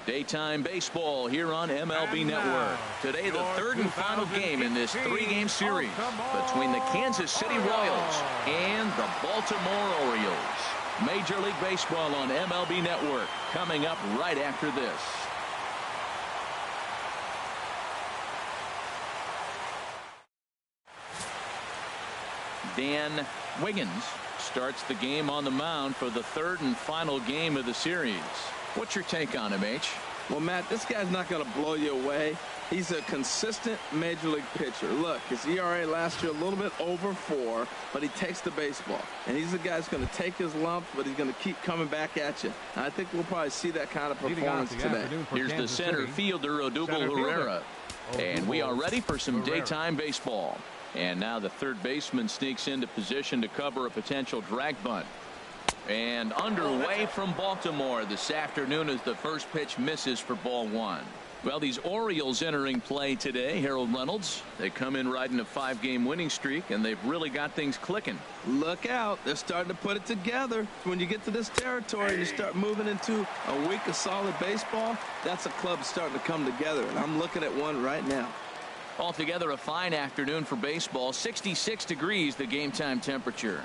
Daytime baseball here on MLB Network. Today, the third and final game in this three-game series between the Kansas City Royals and the Baltimore Orioles. Major League Baseball on MLB Network coming up right after this. Dan Wiggins starts the game on the mound for the third and final game of the series. What's your take on him, H? Well, Matt, this guy's not going to blow you away. He's a consistent major league pitcher. Look, his ERA last year a little bit over 4, but he takes the baseball. And he's the guy that's going to take his lumps, but he's going to keep coming back at you. And I think we'll probably see that kind of performance today. Here's the center fielder, Odubel Herrera. And we are ready for some daytime baseball. And now the third baseman sneaks into position to cover a potential drag bunt. And underway from Baltimore this afternoon as the first pitch misses for ball 1. Well, these Orioles entering play today, Harold Reynolds, they come in riding a 5-game winning streak, and they've really got things clicking. Look out. They're starting to put it together. When you get to this territory and you start moving into a week of solid baseball, that's a club starting to come together, and I'm looking at one right now. Altogether, a fine afternoon for baseball. 66 degrees, the game time temperature.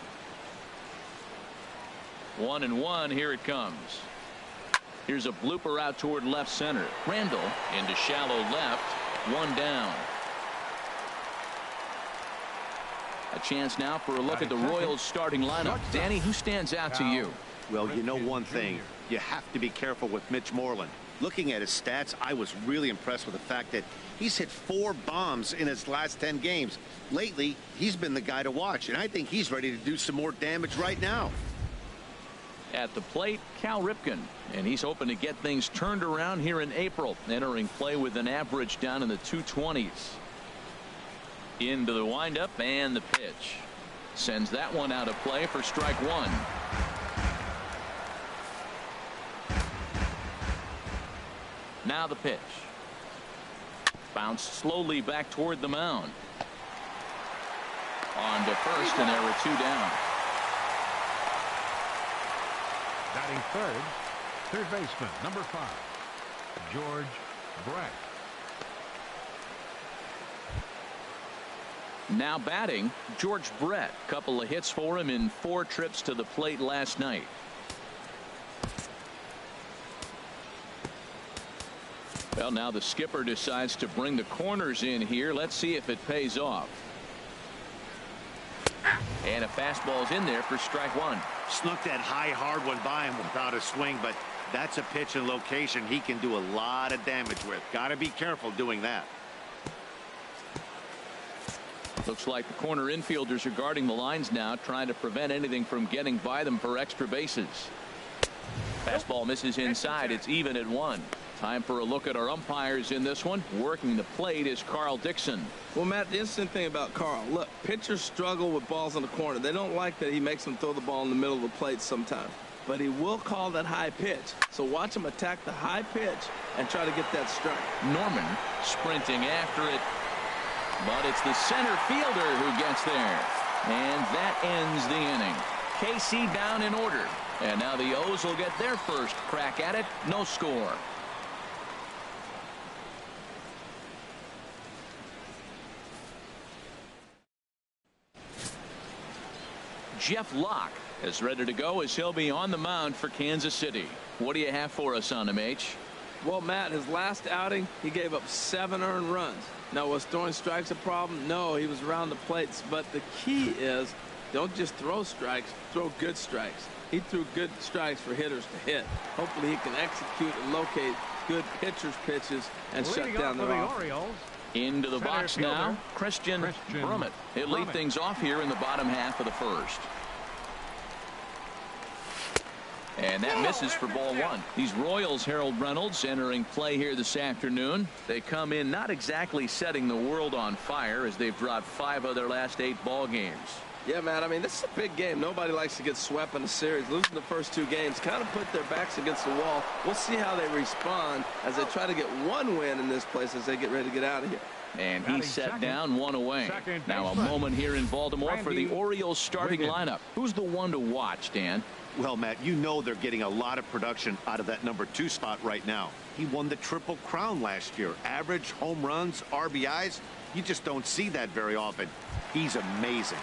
1-1, here it comes. Here's a blooper out toward left center. Randall into shallow left. 1 down. A chance now for a look at the Royals starting lineup. Danny, who stands out to you? Well, you know one thing. You have to be careful with Mitch Moreland. Looking at his stats, I was really impressed with the fact that he's hit 4 bombs in his last 10 games. Lately, he's been the guy to watch, and I think he's ready to do some more damage right now. At the plate, Cal Ripken, and he's hoping to get things turned around here in April, entering play with an average down in the 220s. Into the windup, and the pitch sends that one out of play for strike 1. Now the pitch. Bounced slowly back toward the mound. On to first, and there were 2 down. Batting third baseman, number 5, George Brett. Now batting, George Brett. Couple of hits for him in 4 trips to the plate last night. Well, now the skipper decides to bring the corners in here. Let's see if it pays off. And a fastball's in there for strike 1. Snuck that high hard one by him without a swing, but that's a pitch and location he can do a lot of damage with. Got to be careful doing that. Looks like the corner infielders are guarding the lines now, trying to prevent anything from getting by them for extra bases. Fastball misses inside. It's even at 1. Time for a look at our umpires in this one. Working the plate is Carl Dixon. Well, Matt, the interesting thing about Carl, look, pitchers struggle with balls in the corner. They don't like that he makes them throw the ball in the middle of the plate sometimes. But he will call that high pitch. So watch him attack the high pitch and try to get that strike. Norman sprinting after it. But it's the center fielder who gets there. And that ends the inning. KC down in order. And now the O's will get their first crack at it. No score. Jeff Locke is ready to go as he'll be on the mound for Kansas City. What do you have for us on him, H? Well, Matt, his last outing, he gave up 7 earned runs. Now, was throwing strikes a problem? No, he was around the plates. But the key is don't just throw strikes, throw good strikes. He threw good strikes for hitters to hit. Hopefully he can execute and locate good pitchers' pitches and shut down the Orioles. Into the box now, Christian Brummett. He'll lead things off here in the bottom half of the first. And that misses for ball 1. These Royals, Harold Reynolds, entering play here this afternoon. They come in not exactly setting the world on fire as they've dropped 5 of their last 8 ball games. Yeah, man, I mean, this is a big game. Nobody likes to get swept in a series. Losing the first 2 games kind of put their backs against the wall. We'll see how they respond as they try to get 1 win in this place as they get ready to get out of here. And he's set down, 1 away. Now a moment here in Baltimore for the Orioles starting lineup. Who's the one to watch, Dan? Well, Matt, you know they're getting a lot of production out of that number 2 spot right now. He won the Triple Crown last year. Average, home runs, RBIs. You just don't see that very often. He's amazing.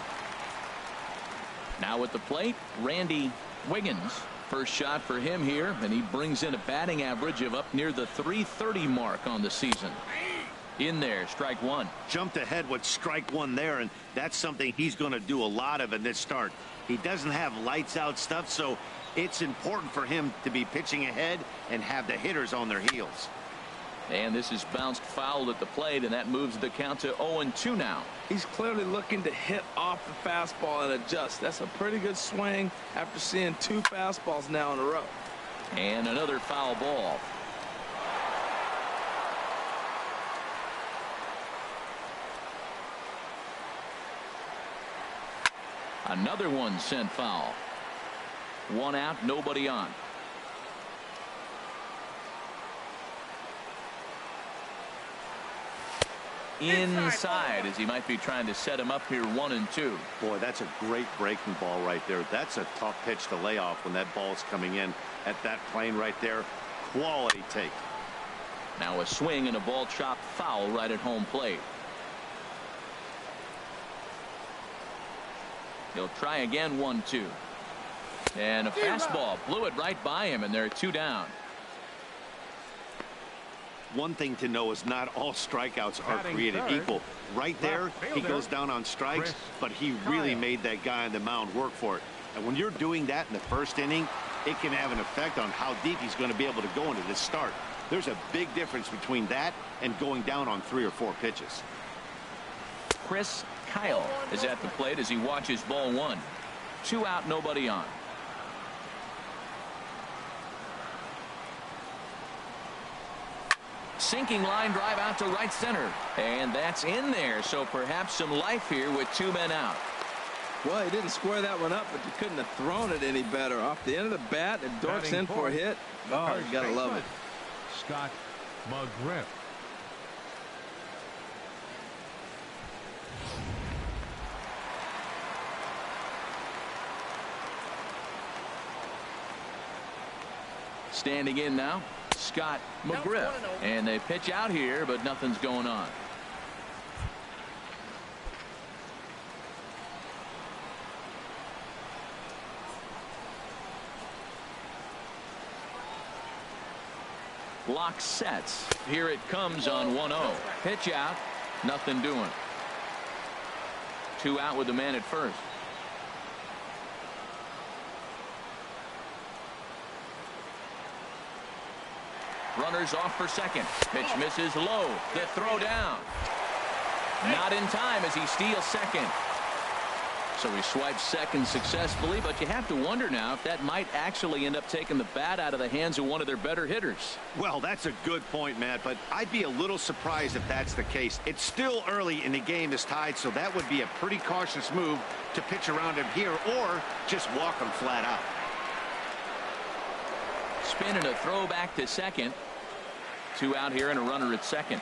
Now at the plate, Randy Wiggins. First shot for him here, and he brings in a batting average of up near the .330 mark on the season. In there, strike one. Jumped ahead with strike one there, and that's something he's going to do a lot of in this start. He doesn't have lights out stuff, so it's important for him to be pitching ahead and have the hitters on their heels. And this is bounced foul at the plate, and that moves the count to 0-2 now. He's clearly looking to hit off the fastball and adjust. That's a pretty good swing after seeing 2 fastballs now in a row. And another foul ball. Another one sent foul. 1 out, nobody on. Inside, as he might be trying to set him up here 1-2. Boy, that's a great breaking ball right there. That's a tough pitch to lay off when that ball's coming in at that plane right there. Quality take. Now a swing and a ball chopped foul right at home plate. He'll try again, 1-2. And a fastball blew it right by him, and they're 2 down. One thing to know is not all strikeouts are created equal. Right there, he goes down on strikes, but he really made that guy on the mound work for it. And when you're doing that in the first inning, it can have an effect on how deep he's going to be able to go into this start. There's a big difference between that and going down on 3 or 4 pitches. Chris Kyle is at the plate as he watches ball 1. 2 out, nobody on. Sinking line drive out to right center, and that's in there, so perhaps some life here with 2 men out. Well, he didn't square that one up, but you couldn't have thrown it any better. Off the end of the bat, it dorks in for a hit. Oh, you gotta love it. Scott McGriff. Standing in now, Scott McGriff, and they pitch out here, but nothing's going on. Lock sets. Here it comes on 1-0. Pitch out, nothing doing. 2 out with the man at first. Runners off for second. Pitch misses low. The throw down. Not in time as he steals second. So he swipes second successfully, but you have to wonder now if that might actually end up taking the bat out of the hands of one of their better hitters. Well, that's a good point, Matt, but I'd be a little surprised if that's the case. It's still early and the game is tied, so that would be a pretty cautious move to pitch around him here or just walk him flat out. Spin and a throw back to second. 2 out here and a runner at second.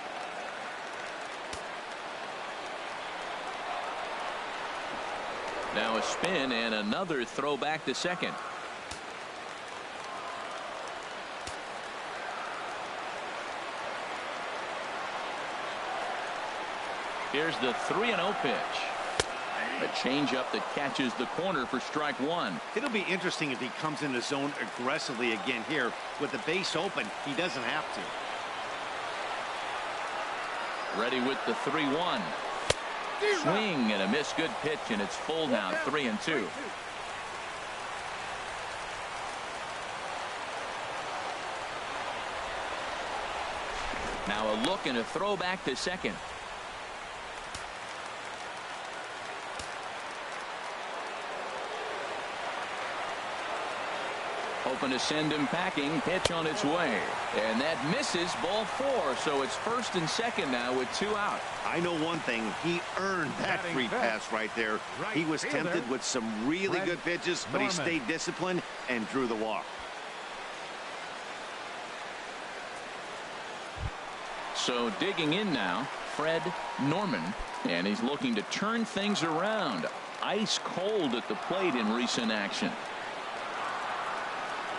Now a spin and another throw back to second. Here's the 3-0 pitch. A changeup that catches the corner for strike 1. It'll be interesting if he comes in the zone aggressively again here. With the base open, he doesn't have to. Ready with the 3-1. Swing and a miss. Good pitch, and it's full now, 3-2. Now a look and a throw back to second. Hoping to send him packing. Pitch on its way, and that misses. Ball 4, so it's first and second now with 2 out. I know one thing. He earned that free pass right there. He was tempted with some really good pitches, but he stayed disciplined and drew the walk. So digging in now, Fred Norman, and he's looking to turn things around. Ice cold at the plate in recent action.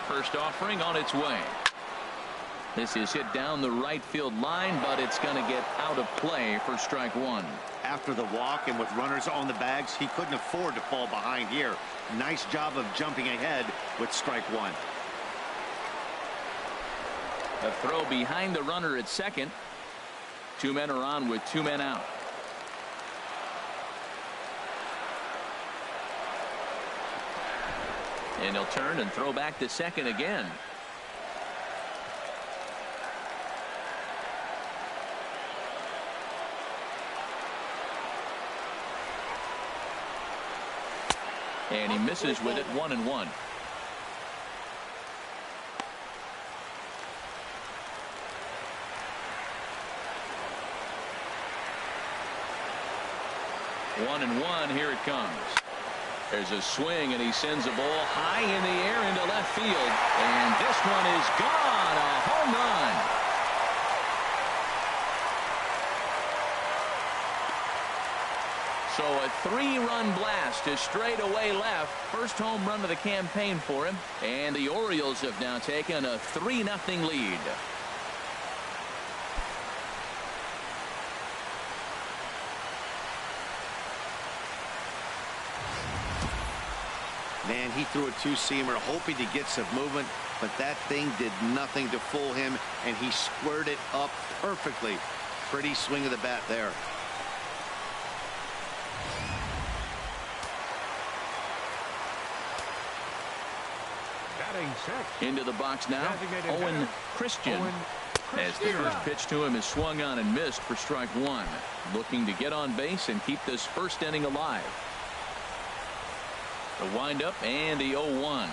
First offering on its way. This is hit down the right field line, but it's going to get out of play for strike one. After the walk and with runners on the bags, he couldn't afford to fall behind here. Nice job of jumping ahead with strike one. A throw behind the runner at second. Two men are on with two men out. And he'll turn and throw back to second again. And he misses with it, 1-1. One and one, here it comes. There's a swing, and he sends a ball high in the air into left field. And this one is gone, a home run. So a three-run blast to straightaway left. First home run of the campaign for him. And the Orioles have now taken a 3-0 lead. Man, he threw a two-seamer hoping to get some movement, but that thing did nothing to fool him, and he squared it up perfectly. Pretty swing of the bat there. Into the box now, Owen Christian. As the first pitch to him is swung on and missed for strike one. Looking to get on base and keep this first inning alive. The windup and the 0-1.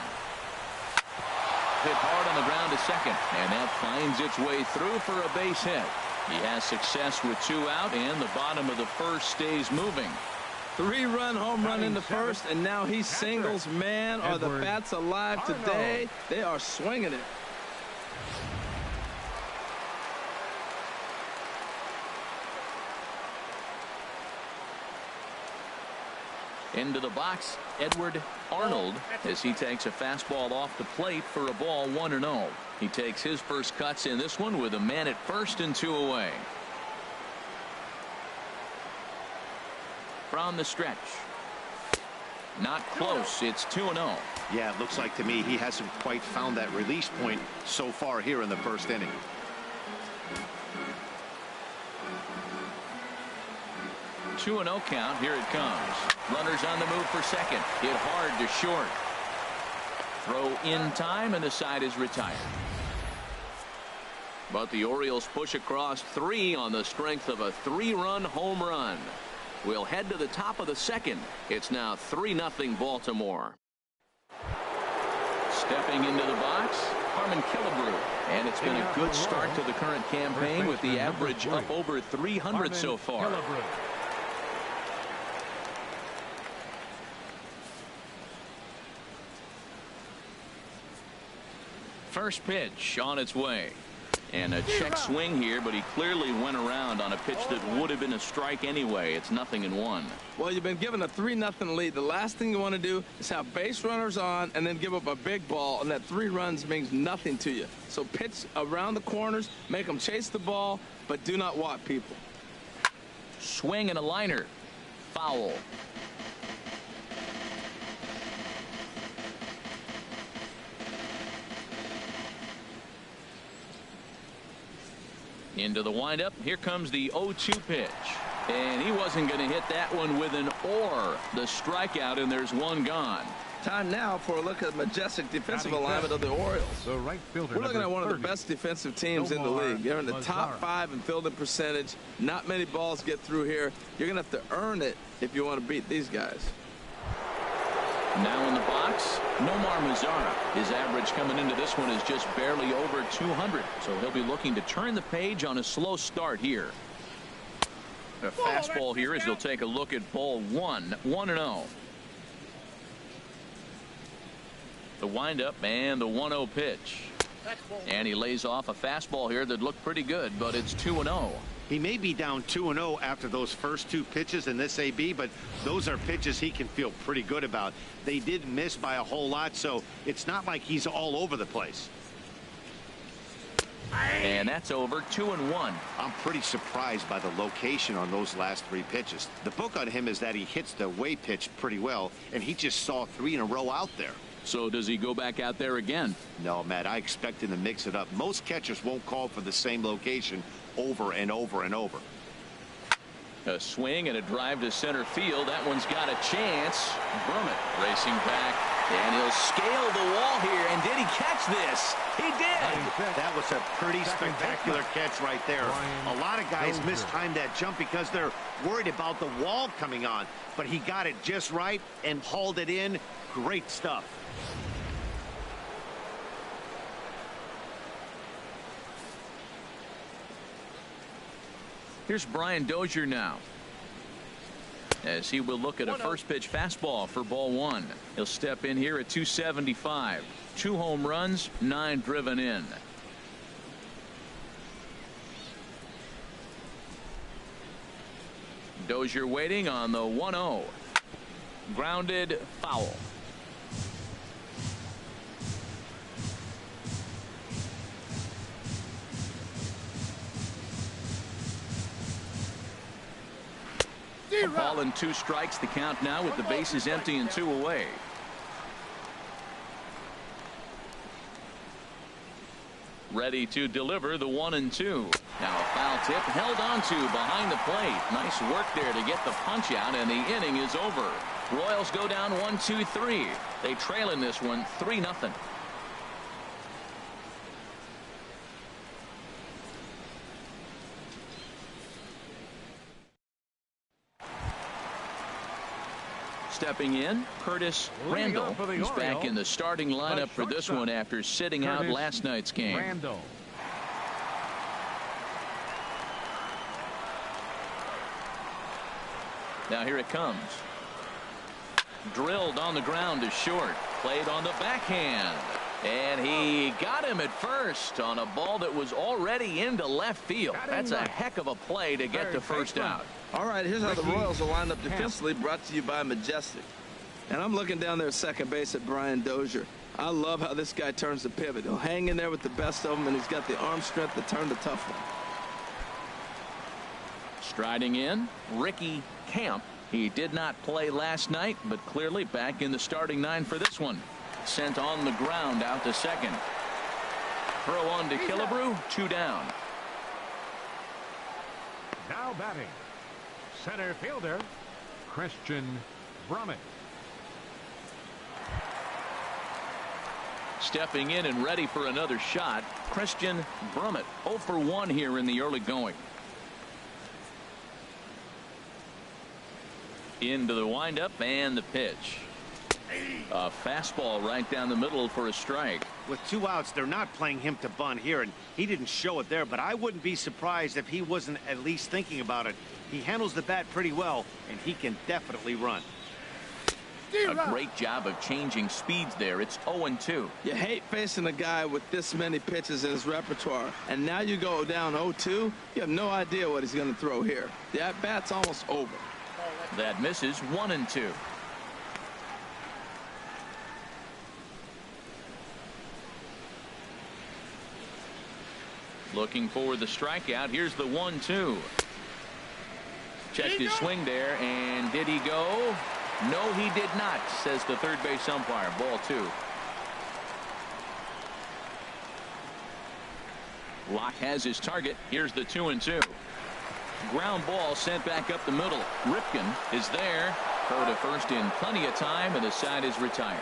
Hit hard on the ground to second, and that finds its way through for a base hit. He has success with two out, and the bottom of the first stays moving. Three-run home run in the first, and now he singles. Man, are the bats alive today. They are swinging it. Into the box, Edward Arnold, as he takes a fastball off the plate for a ball, 1-0. He takes his first cuts in this one with a man at first and two away. From the stretch. Not close. It's 2-0. Yeah, it looks like to me he hasn't quite found that release point so far here in the first inning. 2-0 count. Here it comes. Runners on the move for second. Hit hard to short. Throw in time, and the side is retired. But the Orioles push across three on the strength of a three-run home run. We'll head to the top of the second. It's now 3-0 Baltimore. Stepping into the box, Harmon Killebrew. And it's been a good start to the current campaign with the average up over 300 so far. First pitch on its way. And a check swing here, but he clearly went around on a pitch that would have been a strike anyway. It's 0-1. Well, you've been given a 3-0 lead. The last thing you want to do is have base runners on and then give up a big ball, and that 3 runs means nothing to you. So pitch around the corners, make them chase the ball, but do not walk people. Swing and a liner. Foul. Into the windup. Here comes the 0-2 pitch. And he wasn't going to hit that one with an or. The strikeout, and there's one gone. Time now for a look at the majestic defensive alignment of the Orioles. The right fielder, we're looking at one of the 30. best defensive teams in the league. They're in the top 5 in fielding percentage. Not many balls get through here. You're going to have to earn it if you want to beat these guys. Now in the box, Nomar Mazara. His average coming into this one is just barely over 200. So he'll be looking to turn the page on a slow start here. A fastball here as he'll take a look at ball 1, 1-0. The windup and the 1-0 pitch. And he lays off a fastball here that looked pretty good, but it's 2-0. He may be down 2-0 after those first two pitches in this AB, but those are pitches he can feel pretty good about. They did miss by a whole lot, so it's not like he's all over the place. And that's over. 2-1. I'm pretty surprised by the location on those last three pitches. The book on him is that he hits the way pitch pretty well, and he just saw 3 in a row out there. So does he go back out there again? No, Matt, I expect him to mix it up. Most catchers won't call for the same location over and over and over. A swing and a drive to center field. That one's got a chance. Brummett racing back, and he'll scale the wall here. And did he catch this? He did. That was a pretty spectacular catch right there. A lot of guys mistime that jump because they're worried about the wall coming on, but he got it just right and hauled it in. Great stuff. Here's Brian Dozier now, as he will look at a first pitch fastball for ball 1. He'll step in here at 275. 2 home runs, 9 driven in. Dozier waiting on the 1-0. Grounded foul. A ball and 2 strikes, the count now with the bases empty and 2 away. Ready to deliver the 1-2. Now a foul tip held onto behind the plate. Nice work there to get the punch out, and the inning is over. Royals go down 1-2-3. They trail in this one 3-0. Stepping in, Curtis Randall. He's back in the starting lineup for this one after sitting out last night's game. Randall. Now here it comes. Drilled on the ground to short. Played on the backhand. And he got him at first on a ball that was already into left field. That's a heck of a play to get the first out. All right, here's how the Royals will line up defensively, brought to you by Majestic. And I'm looking down there at second base at Brian Dozier. I love how this guy turns the pivot. He'll hang in there with the best of them, and he's got the arm strength to turn the tough one. Striding in, Ricky Camp. He did not play last night, but clearly back in the starting 9 for this one. Sent on the ground out to second. Throw on to Killebrew, 2 down. Now batting, center fielder, Christian Brummett. Stepping in and ready for another shot, Christian Brummett. 0 for 1 here in the early going. Into the windup and the pitch. A fastball right down the middle for a strike. With 2 outs, they're not playing him to bunt here, and he didn't show it there, but I wouldn't be surprised if he wasn't at least thinking about it. He handles the bat pretty well, and he can definitely run. A great job of changing speeds there. It's 0-2. You hate facing a guy with this many pitches in his repertoire, and now you go down 0-2. You have no idea what he's going to throw here. The at-bat's almost over. That misses. 1-2. Looking for the strikeout. Here's the 1-2. Checked his swing there, and did he go? No, he did not, says the third base umpire. Ball 2. Locke has his target. Here's the 2-2. Ground ball sent back up the middle. Ripken is there. Throw to first in plenty of time, and the side is retired.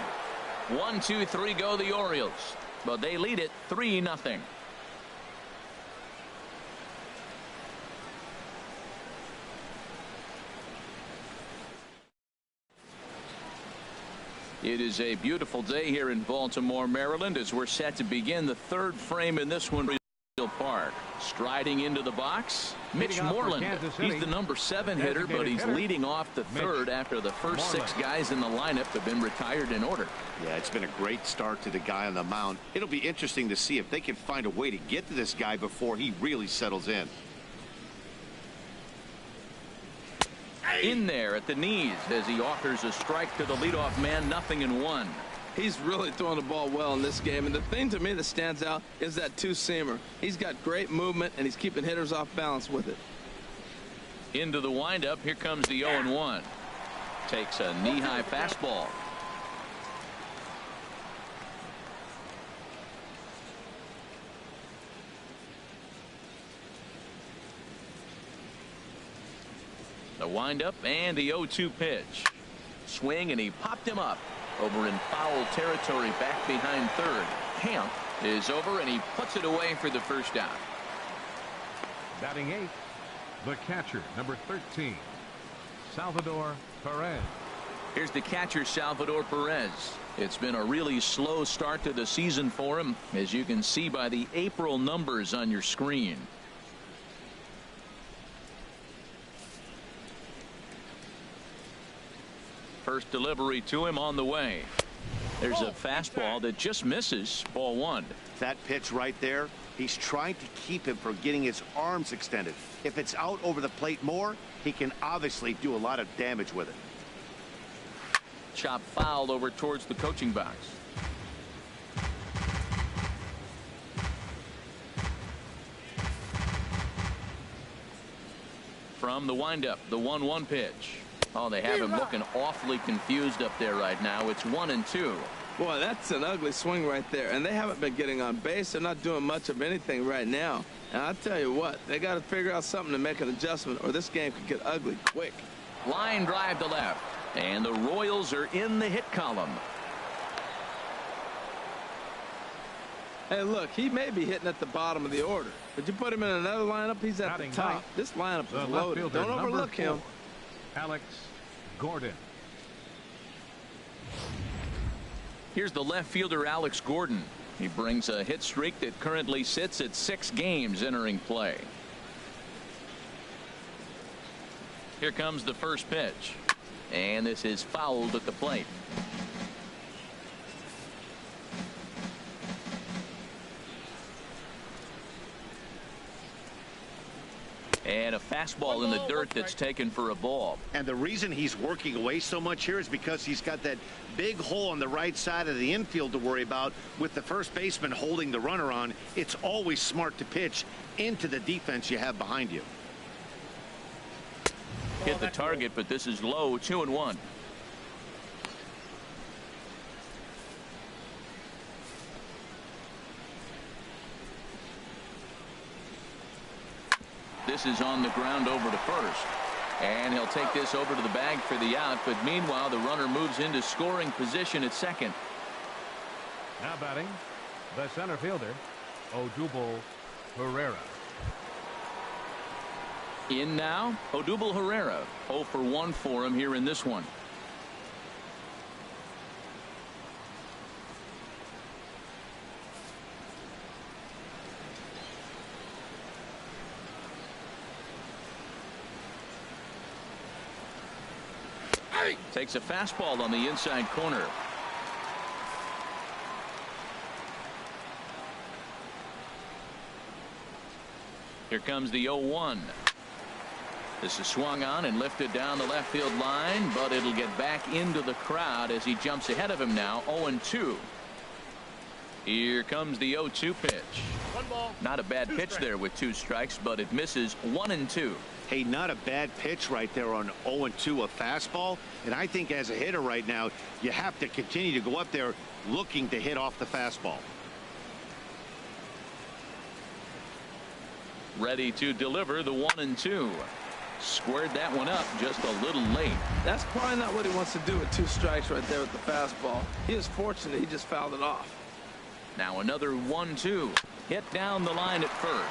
1-2-3 go the Orioles, but they lead it 3-0. It is a beautiful day here in Baltimore, Maryland, as we're set to begin the 3rd frame in this one. Park. Striding into the box, Mitch Moreland. He's the number 7 hitter, but he's leading off the 3rd after the first 6 guys in the lineup have been retired in order. Yeah, it's been a great start to the guy on the mound. It'll be interesting to see if they can find a way to get to this guy before he really settles in. In there at the knees as he offers a strike to the leadoff man. 0-1. He's really throwing the ball well in this game, and the thing to me that stands out is that two-seamer. He's got great movement, and he's keeping hitters off balance with it. Into the windup. Here comes the 0-1. Takes a knee-high fastball. The windup and the 0-2 pitch. Swing, and he popped him up over in foul territory back behind third. Camp is over, and he puts it away for the first out. Batting 8th, the catcher, number 13, Salvador Perez. Here's the catcher, Salvador Perez. It's been a really slow start to the season for him, as you can see by the April numbers on your screen. First delivery to him on the way. There's a fastball that just misses. Ball 1. That pitch right there, he's trying to keep him from getting his arms extended. If it's out over the plate more, he can obviously do a lot of damage with it. Chop foul over towards the coaching box. From the windup, the 1-1 pitch. Oh, they have him looking awfully confused up there right now. It's 1-2. Boy, that's an ugly swing right there, and they haven't been getting on base. They're not doing much of anything right now. And I'll tell you what, they got to figure out something to make an adjustment, or this game could get ugly quick. Line drive to left, and the Royals are in the hit column. Hey, look, he may be hitting at the bottom of the order, but you put him in another lineup, he's at the top. This lineup is loaded. Don't overlook him. Alex Gordon. Here's the left fielder, Alex Gordon. He brings a hit streak that currently sits at 6 games entering play. Here comes the first pitch, and this is fouled at the plate. And a fastball in the dirt that's taken for a ball. And the reason he's working away so much here is because he's got that big hole on the right side of the infield to worry about. With the first baseman holding the runner on, it's always smart to pitch into the defense you have behind you. Hit the target, but this is low. 2-1. This is on the ground over to first, and he'll take this over to the bag for the out. But meanwhile, the runner moves into scoring position at second. Now batting, the center fielder, Odubel Herrera. In now, Odubel Herrera. 0 for 1 for him here in this one. Takes a fastball on the inside corner. Here comes the 0-1. This is swung on and lifted down the left field line, but it'll get back into the crowd as he jumps ahead of him now. 0-2. Here comes the 0-2 pitch. Not a bad pitch there with 2 strikes, but it misses. 1-2. Hey, not a bad pitch right there on 0-2, a fastball. And I think as a hitter right now, you have to continue to go up there looking to hit off the fastball. Ready to deliver the 1-2. Squared that one up just a little late. That's probably not what he wants to do with 2 strikes right there with the fastball. He is fortunate he just fouled it off. Now another 1-2. Hit down the line at first.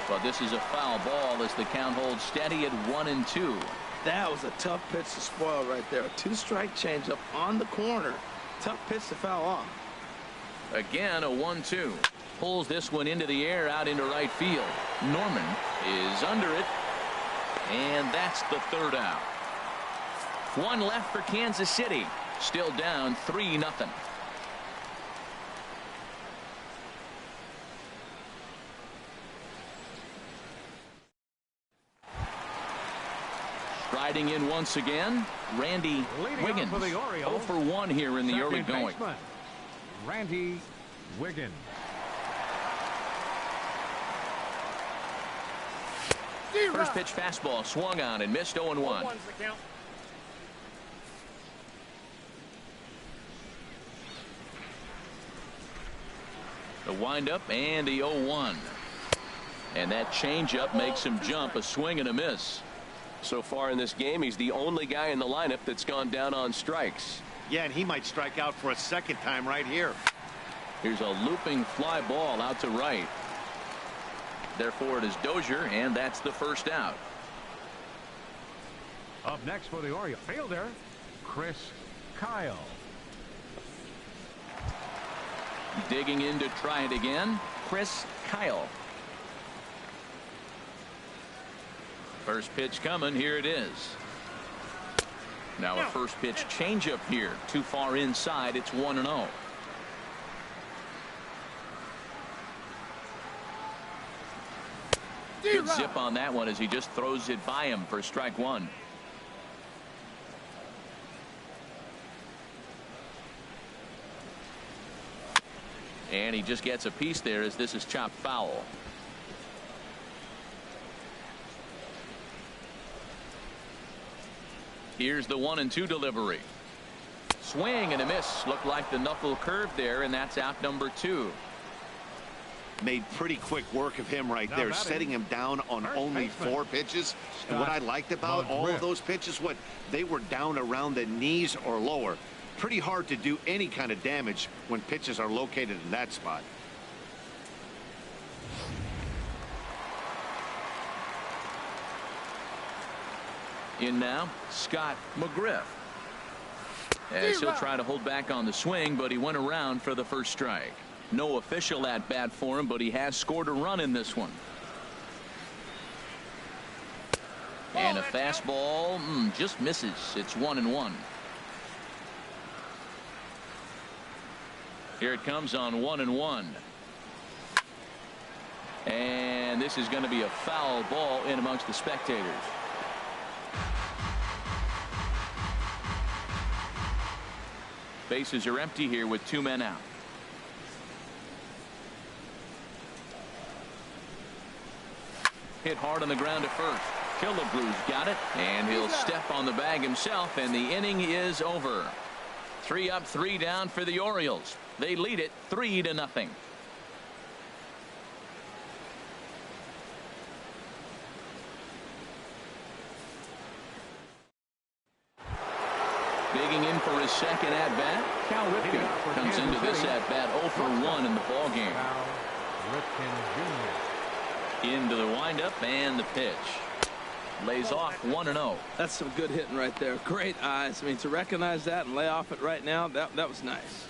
But this is a foul ball as the count holds steady at 1-2. That was a tough pitch to spoil right there. A 2-strike changeup on the corner. Tough pitch to foul off. Again, a 1-2. Pulls this one into the air out into right field. Norman is under it. And that's the 3rd out. 1 left for Kansas City. Still down 3-0. Striding in once again, Randy Wiggins. For the Orioles, 0 for 1 here in the early going. Baseman, Randy Wiggins. First pitch fastball swung on and missed. 0-1. The windup and the 0-1. And that changeup makes him jump. A swing and a miss. So far in this game, he's the only guy in the lineup that's gone down on strikes. Yeah, and he might strike out for a second time right here. Here's a looping fly ball out to right. Therefore, it is Dozier, and that's the first out. Up next for the Orioles, fielder Chris Kyle. Digging in to try it again, Chris Kyle. First pitch coming. Here it is. Now a first pitch changeup here. Too far inside. It's 1-0. Good zip on that one as he just throws it by him for strike one. And he just gets a piece there as this is chopped foul. Here's the 1-2 delivery. Swing and a miss. Looked like the knuckle curve there, and that's out number 2. Made pretty quick work of him right there, setting him down on only 4 pitches. And what I liked about all of those pitches, what they were down around the knees or lower. Pretty hard to do any kind of damage when pitches are located in that spot. In now, Scott McGriff. As he'll try to hold back on the swing, but he went around for the first strike. No official at bat for him, but he has scored a run in this one. And a fastball just misses. It's 1-1. Here it comes on 1-1. And this is going to be a foul ball in amongst the spectators. Bases are empty here with 2 men out. Hit hard on the ground at first. Killebrew's got it, and he'll step on the bag himself, and the inning is over. 3 up, 3 down for the Orioles. They lead it 3-0. Digging in for his second at-bat, Cal Ripken comes into this at-bat 0 for 1 in the ballgame. Cal Ripken Jr. Into the windup and the pitch. Lays off 1-0. That's some good hitting right there. Great eyes. I mean, to recognize that and lay off it right now, that was nice.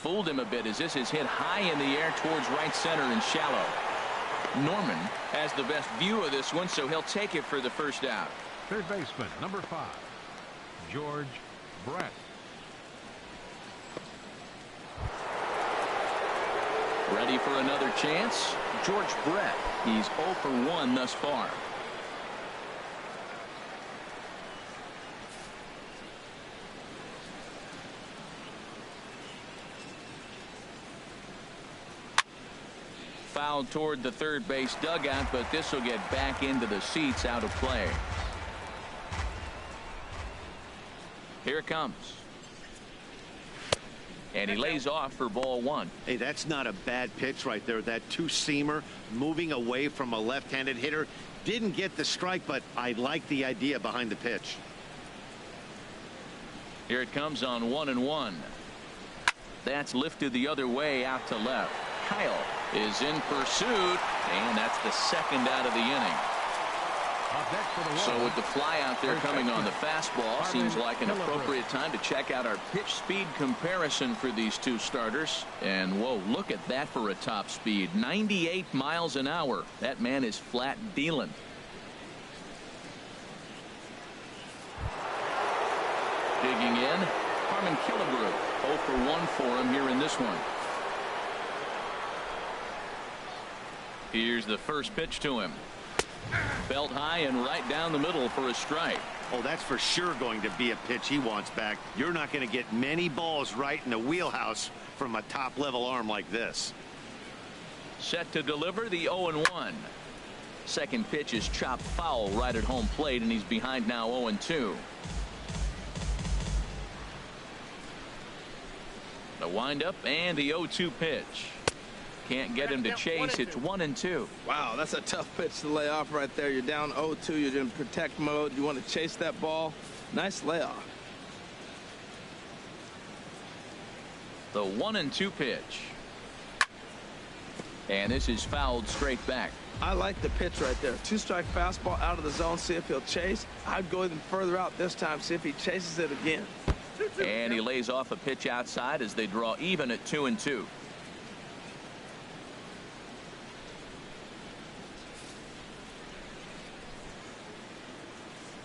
Fooled him a bit as this is hit high in the air towards right center and shallow. Norman has the best view of this one, so he'll take it for the first out. Third baseman, number 5, George Brett. Ready for another chance? George Brett. He's 0 for 1 thus far. Fouled toward the third base dugout, but this will get back into the seats, out of play. Here it comes. And he lays off for ball 1. Hey, that's not a bad pitch right there. That two-seamer moving away from a left-handed hitter. Didn't get the strike, but I like the idea behind the pitch. Here it comes on 1-1. That's lifted the other way out to left. Kyle is in pursuit, and that's the second out of the inning. So with the fly out there coming on the fastball, seems like an appropriate time to check out our pitch speed comparison for these two starters. And whoa, look at that for a top speed. 98 miles an hour. That man is flat dealing. Digging in, Harmon Killebrew. 0 for 1 for him here in this one. Here's the first pitch to him. Belt high and right down the middle for a strike. Oh, that's for sure going to be a pitch he wants back. You're not going to get many balls right in the wheelhouse from a top level arm like this. Set to deliver the 0-1. Second pitch is chopped foul right at home plate, and he's behind now 0-2. The windup and the 0-2 pitch. Can't get him to chase. It's 1-2. Wow, that's a tough pitch to lay off right there. You're down 0-2. You're in protect mode. You want to chase that ball. Nice layoff. The 1-2 pitch. And this is fouled straight back. I like the pitch right there. 2-strike fastball out of the zone. See if he'll chase. I'd go even further out this time. See if he chases it again. And he lays off a pitch outside as they draw even at 2-2.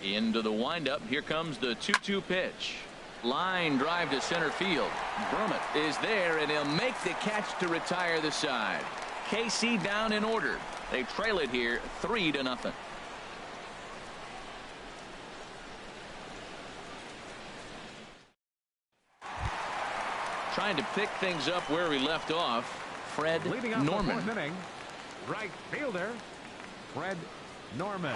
Into the windup. Here comes the 2-2 pitch. Line drive to center field. Brummett is there, and he'll make the catch to retire the side. KC down in order. They trail it here 3-0. Trying to pick things up where we left off. Fred Norman. Inning, right fielder Fred Norman.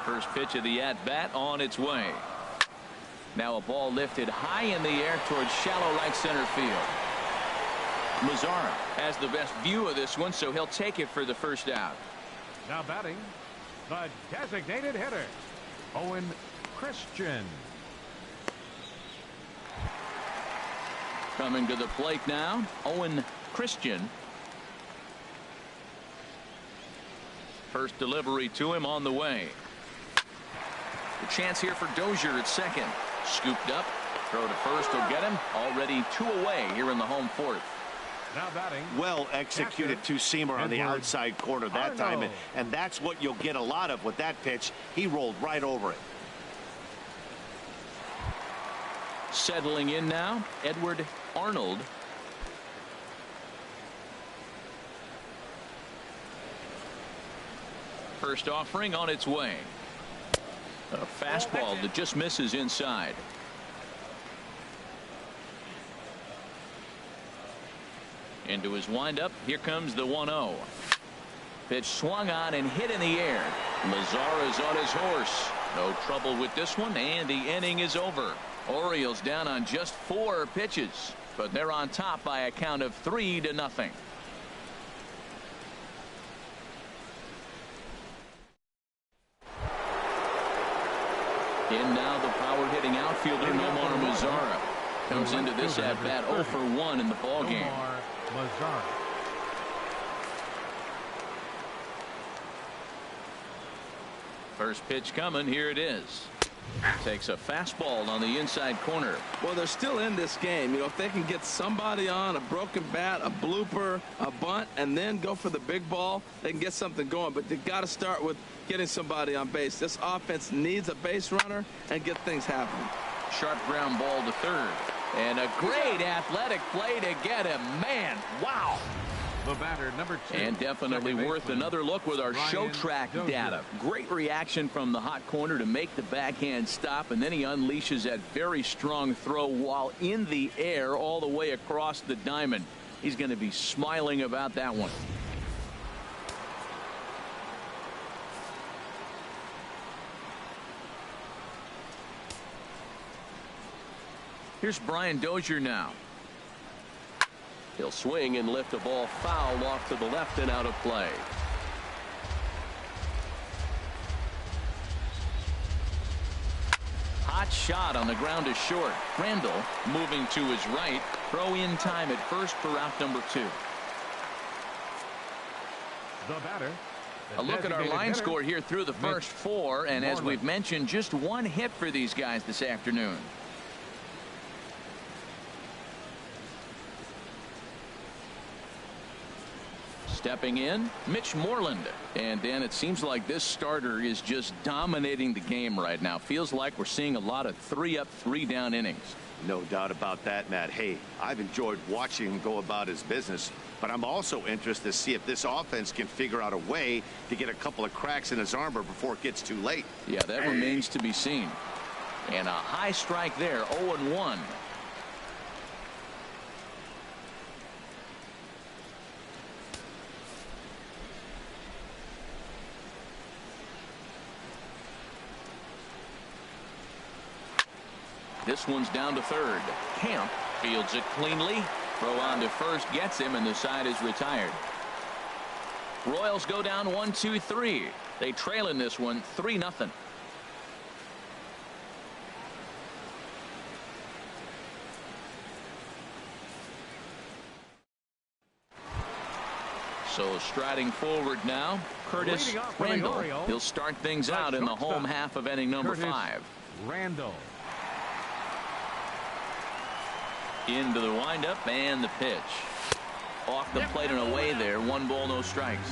First pitch of the at-bat on its way. Now a ball lifted high in the air towards shallow right center field. Mazzara has the best view of this one, so he'll take it for the first out. Now batting, the designated hitter, Owen Christian. Coming to the plate now, Owen Christian. First delivery to him on the way. The chance here for Dozier at second. Scooped up. Throw to first will get him. Already 2 away here in the home fourth. Now batting. Well executed two-seamer on the outside corner that time, and that's what you'll get a lot of with that pitch. He rolled right over it. Settling in now, Edward Arnold. First offering on its way. A fastball that just misses inside. Into his windup. Here comes the 1-0. Pitch swung on and hit in the air. Mazzara's on his horse. No trouble with this one, and the inning is over. Orioles down on just 4 pitches, but they're on top by a count of 3-0. In now the power-hitting outfielder Nomar Mazzara comes into this at-bat 0 for 1 in the ballgame. Nomar Mazzara. First pitch coming. Here it is. Takes a fastball on the inside corner. Well, they're still in this game. You know, if they can get somebody on a broken bat, a blooper, a bunt, and then go for the big ball, they can get something going. But they've got to start with getting somebody on base. This offense needs a base runner and get things happening. Sharp ground ball to third. And a great athletic play to get him. Man, wow. The batter, number 2. And definitely worth another look with our show track data. Great reaction from the hot corner to make the backhand stop, and then he unleashes that very strong throw while in the air all the way across the diamond. He's going to be smiling about that one. Here's Brian Dozier now. He'll swing and lift a ball foul off to the left and out of play. Hot shot on the ground is short. Randall moving to his right. Throw in time at first for out number 2. The batter. A look at our line score here through the first 4, and as we've mentioned, just 1 hit for these guys this afternoon. Stepping in, Mitch Moreland. And Dan, it seems like this starter is just dominating the game right now. Feels like we're seeing a lot of 3-up, 3-down innings. No doubt about that, Matt. Hey, I've enjoyed watching him go about his business, but I'm also interested to see if this offense can figure out a way to get a couple of cracks in his armor before it gets too late. Yeah, that remains to be seen. And a high strike there, 0-1. This one's down to third. Camp fields it cleanly. Throw on to first gets him, and the side is retired. Royals go down 1-2-3. They trail in this one 3-0. So striding forward now, Curtis Randall. He'll start things out in the home half of inning number 5. Randall. Into the windup and the pitch. Off the plate and away there. 1 ball, no strikes.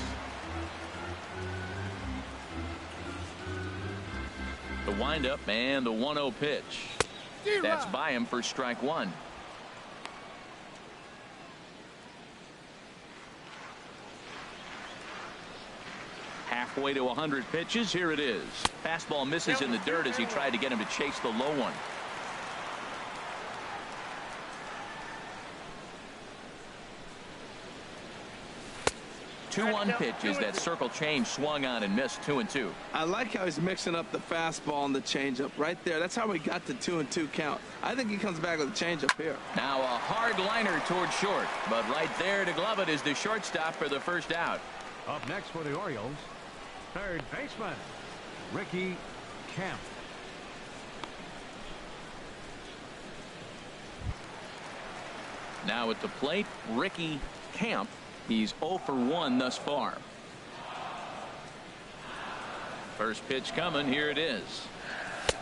The windup and the 1-0 pitch. That's by him for strike 1. Halfway to 100 pitches. Here it is. Fastball misses in the dirt as he tried to get him to chase the low one. 2-1 pitches. That circle change swung on and missed. 2-2. I like how he's mixing up the fastball and the changeup right there. That's how we got the 2-2 count. I think he comes back with a changeup here. Now a hard liner toward short, but right there to glove it is the shortstop for the first out. Up next for the Orioles, third baseman, Ricky Camp. Now at the plate, Ricky Camp. He's 0 for 1 thus far. First pitch coming. Here it is.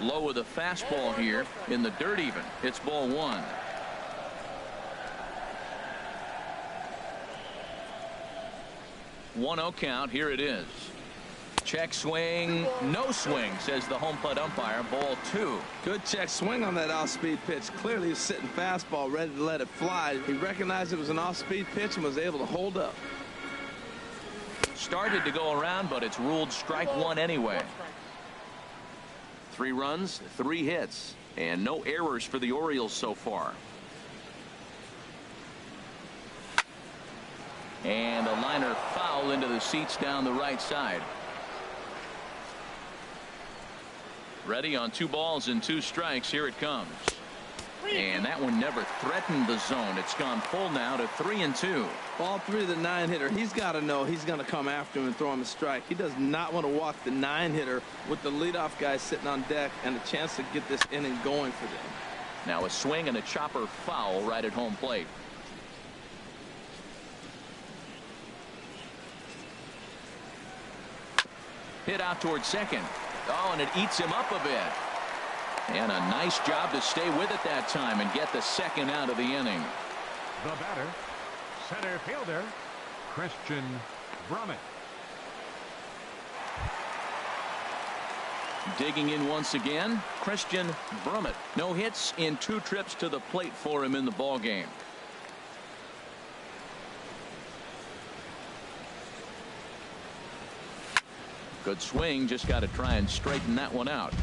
Low with a fastball here in the dirt even. It's ball 1. 1-0 count. Here it is. Check swing. No swing, says the home plate umpire. Ball 2. Good check swing on that off-speed pitch. Clearly he's sitting fastball ready to let it fly. He recognized it was an off-speed pitch and was able to hold up. Started to go around, but it's ruled strike 1 anyway. 3 runs, 3 hits, and no errors for the Orioles so far. And a liner foul into the seats down the right side. Ready on 2 balls and 2 strikes. Here it comes. And that one never threatened the zone. It's gone full now to 3-2. Ball 3 to the 9-hitter. He's got to know he's going to come after him and throw him a strike. He does not want to walk the 9-hitter with the leadoff guy sitting on deck and a chance to get this inning going for them. Now a swing and a chopper foul right at home plate. Hit out towards second. Oh, and it eats him up a bit. And a nice job to stay with it that time and get the second out of the inning. The batter, center fielder, Christian Brummett. Digging in once again, Christian Brummett. No hits in 2 trips to the plate for him in the ball game. Good swing, just got to try and straighten that one out.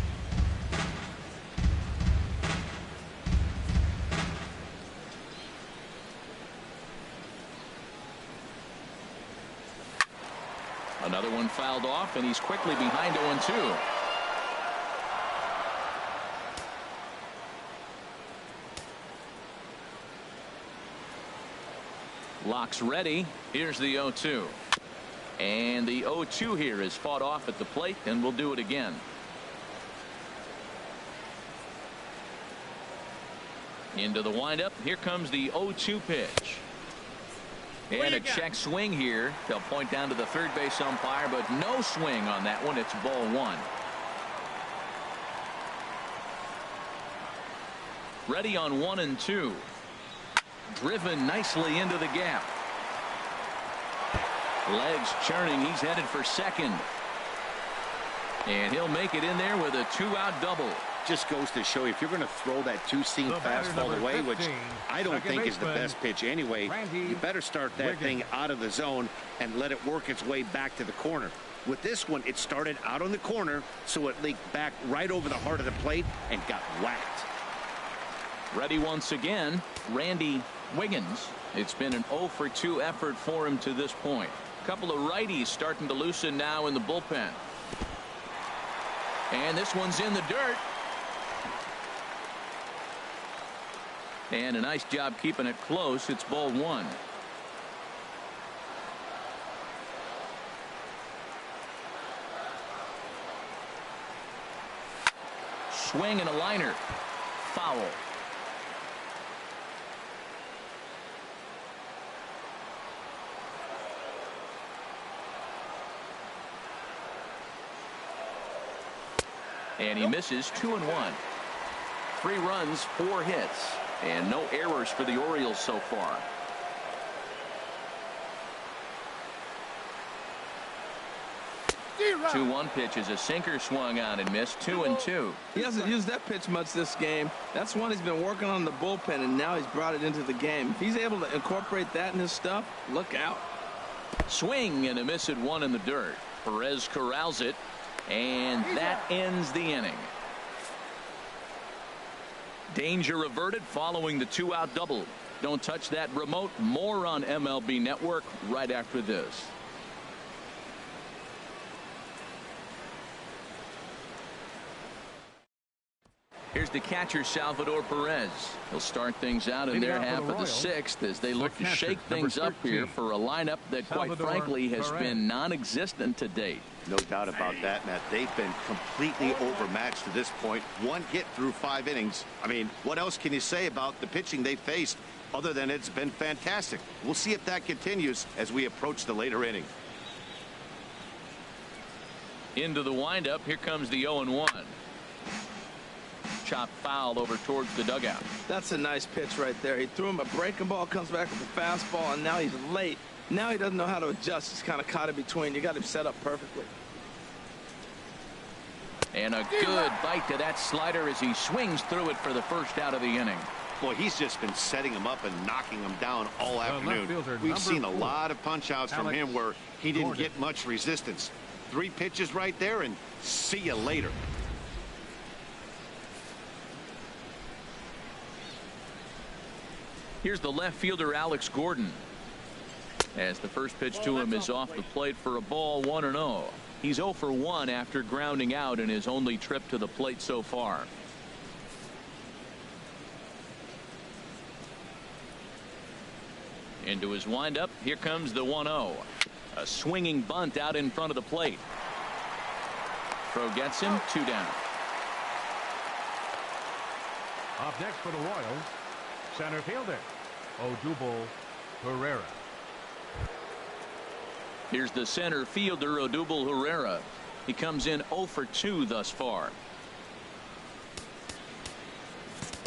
Another one fouled off, and he's quickly behind 0-2. Locks ready. Here's the 0-2. And the 0-2 here is fought off at the plate, and we'll do it again. Into the windup. Here comes the 0-2 pitch. And a check swing here. They'll point down to the third base umpire, but no swing on that one. It's ball 1. Ready on 1-2. Driven nicely into the gap. Legs churning. He's headed for second. And he'll make it in there with a 2-out double. Just goes to show you, if you're going to throw that two-seam fastball away, which I don't think is the best pitch anyway, you better start that thing out of the zone and let it work its way back to the corner. With this one, it started out on the corner, so it leaked back right over the heart of the plate and got whacked. Ready once again, Randy Wiggins. It's been an 0 for 2 effort for him to this point. A couple of righties starting to loosen now in the bullpen. And this one's in the dirt. And a nice job keeping it close. It's ball 1. Swing and a liner. Foul. And he misses. 2-1. 3 runs, 4 hits, and no errors for the Orioles so far. Zero. 2-1 pitch is a sinker, swung on and missed. 2-2. He hasn't used that pitch much this game. That's one he's been working on the bullpen, and now he's brought it into the game. If he's able to incorporate that in his stuff, look out. Swing and a miss at 1 in the dirt. Perez corrals it, and that ends the inning. Danger averted following the 2-out double. Don't touch that remote. More on MLB Network right after this. Here's the catcher, Salvador Perez. He'll start things out in their half of the 6th as they look to shake things up here for a lineup that, quite frankly, has been non-existent to date. No doubt about that, Matt. They've been completely overmatched to this point. 1 hit through 5 innings. I mean, what else can you say about the pitching they faced other than it's been fantastic? We'll see if that continues as we approach the later inning. Into the windup. Here comes the 0-1. Chop foul over towards the dugout. That's a nice pitch right there. He threw him a breaking ball, comes back with a fastball, and now he's late. Now he doesn't know how to adjust. He's kind of caught in between. You got him set up perfectly. And a good bite to that slider as he swings through it for the first out of the inning. Boy, he's just been setting him up and knocking him down all afternoon. We've seen a lot of punch outs from him where he didn't get much resistance. 3 pitches right there, and see you later. Here's the left fielder, Alex Gordon, as the first pitch to him is off the plate for a ball. 1-0. He's 0 for 1 after grounding out in his only trip to the plate so far. Into his windup. Here comes the 1-0. A swinging bunt out in front of the plate. Throw gets him. 2 down. Up next for the Royals, center fielder, Odubel Herrera. Here's the center fielder, Odubel Herrera. He comes in 0 for 2 thus far.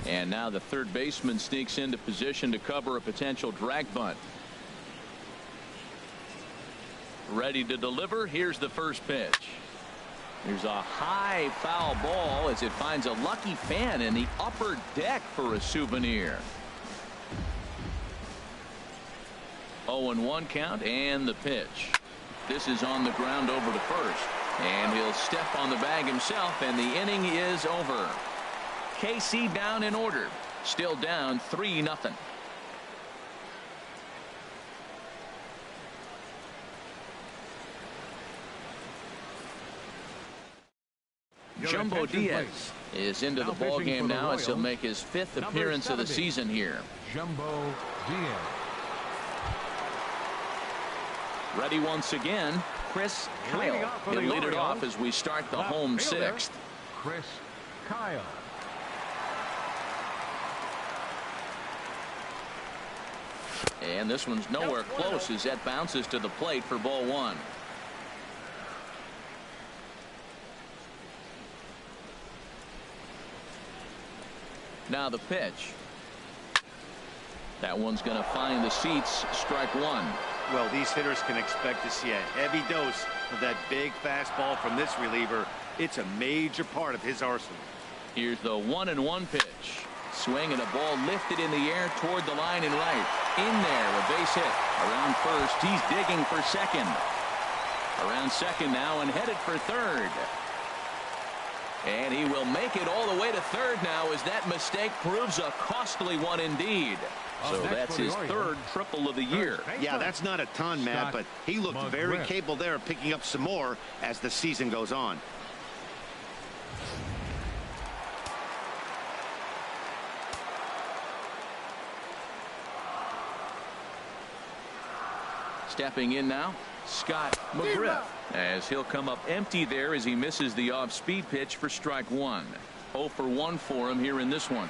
And now the third baseman sneaks into position to cover a potential drag bunt. Ready to deliver. Here's the first pitch. There's a high foul ball as it finds a lucky fan in the upper deck for a souvenir. 0-1 count, and the pitch. This is on the ground over to first, and he'll step on the bag himself, and the inning is over. KC down in order, still down 3-0. Jumbo Diaz is into the ball game now as he'll make his 5th appearance of the season here. Jumbo Diaz. Ready once again, Chris Kyle. He'll lead it off as we start the home 6th. Chris Kyle. And this one's nowhere close as that bounces to the plate for ball 1. Now the pitch. That one's going to find the seats. Strike 1. Well, these hitters can expect to see a heavy dose of that big fastball from this reliever. It's a major part of his arsenal. Here's the 1-1 pitch. Swing and a ball lifted in the air toward the line and right. In there, a base hit. Around first, he's digging for second. Around second now and headed for third. And he will make it all the way to third now as that mistake proves a costly one indeed. So that's his third triple of the year. Yeah, that's not a ton, Matt, but he looked very capable there of picking up some more as the season goes on. Stepping in now, Scott McGriff, as he'll come up empty there as he misses the off-speed pitch for strike one. 0 for 1 for him here in this one.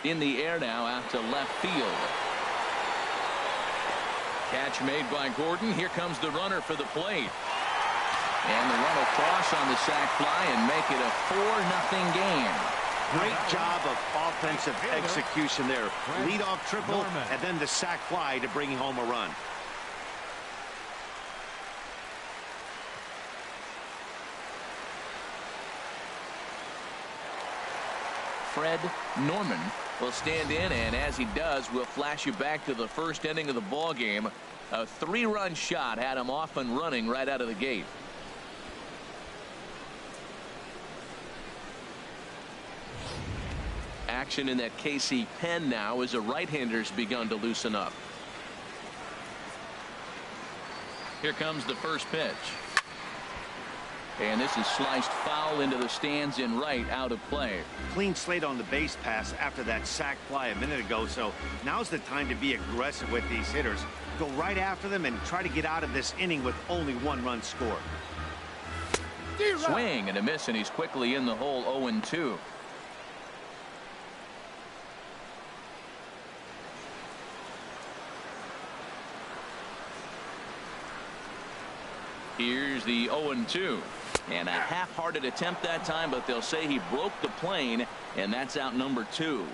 In the air now out to left field. Catch made by Gordon. Here comes the runner for the plate. And the run will cross on the sac fly and make it a 4-0 game. Great job of offensive execution there. Leadoff triple and then the sac fly to bring home a run. Fred Norman will stand in, and as he does, we'll flash you back to the first inning of the ball game. A 3-run shot had him off and running right out of the gate. Action in that KC pen now as a right-hander's begun to loosen up. Here comes the first pitch. And this is sliced foul into the stands in right, out of play. Clean slate on the base pass after that sac fly a minute ago, so now's the time to be aggressive with these hitters. Go right after them and try to get out of this inning with only 1 run scored. Swing and a miss, and he's quickly in the hole. 0-2. Here's the 0-2. And a half-hearted attempt that time, but they'll say he broke the plane, and that's out number 2.